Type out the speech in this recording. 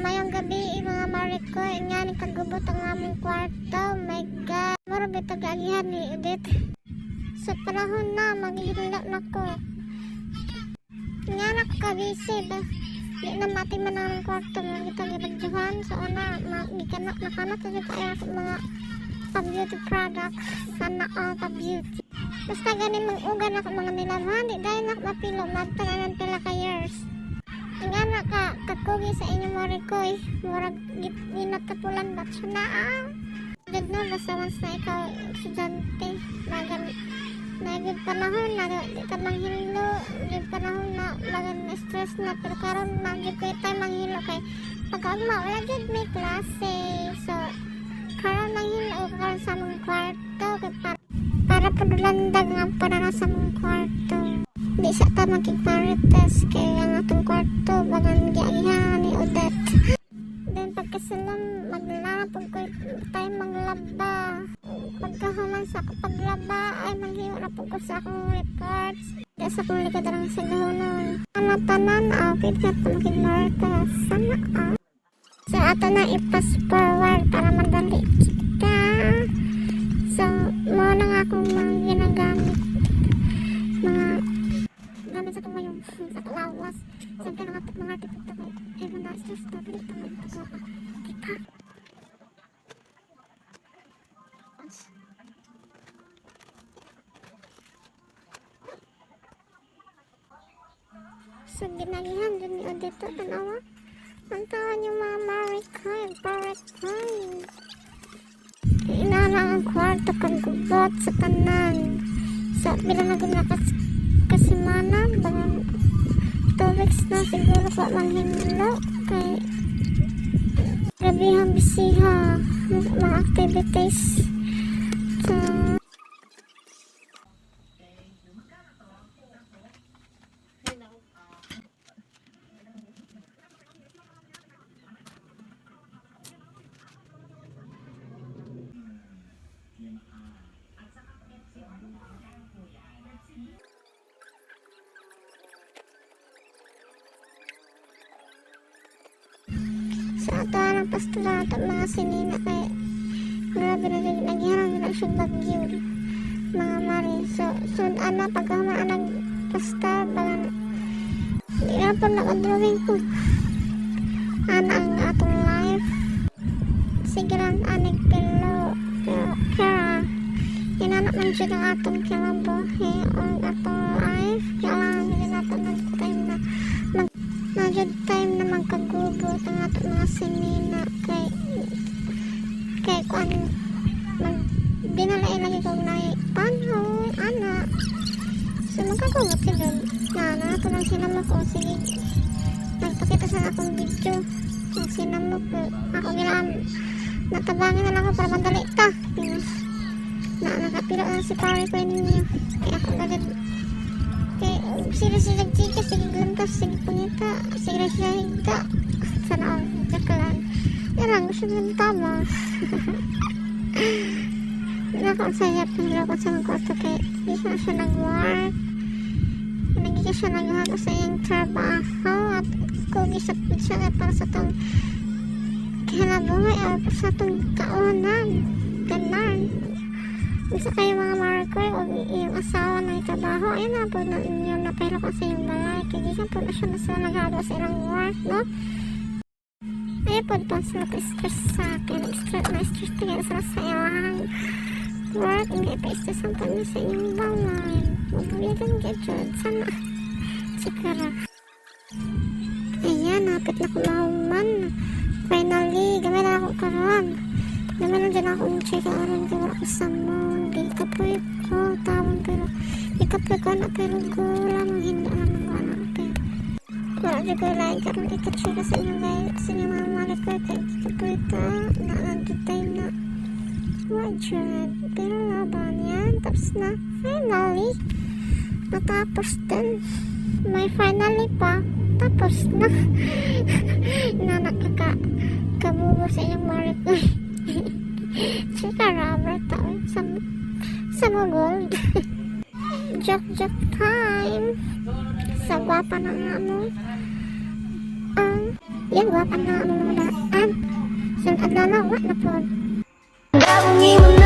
mayong gabi mga Marikoy, nga ni kagubot ang among kwarto. My God, mura bitag agihan ni Edith. Sa panahon na maghihila na ko. Nga nakakabisi ba? Di na mati man ang kwarto mo kita gibadjuhan. So una, magikanak na kanat na kaya mga pa-beauty products. Sana all pa-beauty. Basta ganin mag-ugan ako mga nilabhan. Di dahil nak mapilo, magtanganan pila ka years. Nga na kakugi sa inyo Marikoy. Murag ginatapulan ba siya na Good no, basta once na ikaw estudyante. Nagid panahon na di ka manghilo. Nagid panahon na magan stress na. Pero karon nagid ko tayo manghilo kay pag-agma wala gid may klase. So karon manghilo karon sa mong kwarto kay para padulandag nga para sa mong kwarto. Di sa ta makiparites kay ang atong kwarto bagan giagihan ni Odette. Then pagkasalam maglalapag ko tayo manglaba. Pagkahuman sa paglaba ay manghiwa na po ko sa akong reports. Di sa akong likod lang sa gahunon. Tanan pinkat na makiparites. Sana So ato na i-pass forward para madali kita. So muna nga akong mga ginagamit. Mga gamit sa tumayong sa kalawas. Siyempre mga tiktok ko. Even na stress na pilit naman ito ko. Kita. So ginagihan din ni Odette tanawa. Ang tawa niyo mga Marikoy. Inalang ang kwarto kang gubot sa tanan. So bilang nagunakas kasimana bangang 2 weeks na siguro pa manghimlo kay grabihang bisiha mga activities so sa ato ang pastoral at mga sinina kay grabe na naghiharang na siya bagyo mga mari so ano pagkaman ang pastor bagan di na po nakadrawing ko ang atong life sige lang anig pero kaya inanak man siya ng atong kinabuhi ang atong life kailangan nila natin time na time na magkagubot ang atong mga sinina kay kung binalay lagi kong panahon anak so magkagubot ka dun na ito lang sinama ko sige nagpakita sa akong video ang sinama ko ako gilaan natabangin na lang ako para madali ta na nakapilo lang si pare ko ninyo kaya ako agad kay sila nagchika sige lantas sige pangita sige siya higda sana ang jakalan yan lang gusto nang tama nakakasayap nila ko sa mga kwarto kay hindi siya nag-work hindi siya nag-hago sa iyong trabaho at kung isapit siya para sa itong kinabuhay o sa itong kaunan ganan isa kayo mga Marikoy o iyong asawa na trabaho ayun na po na inyo na pero kasi yung balay kaya di po na siya na sila naghago sa ilang work no ayun po pa sila stress sa akin na-stress tingin sila sa ilang work hindi pa-stress ang po niya sa inyong balay magbigan gadget sana sikara ayan napit na kumahuman finally gamit na ako karoon gamit na dyan akong check aron kaya wala ko sa mall ikapoy ko tawag pero ikapoy ko na pero gulang hindi naman ko na pero wala dyan ko lain karoon ikacheck sa inyo guys sa inyo mga Marikoy kaya ikapoy ka na nandutay na wajad pero laban yan tapos na finally natapos din may finally pa tapos na na nakakabubo sa inyong Marikoy chika rubber tao sa gold joke time sa gwapa ng Yan, gwapa na ang mga daan. Sunod adlaw na, wa na po. Daungi mo na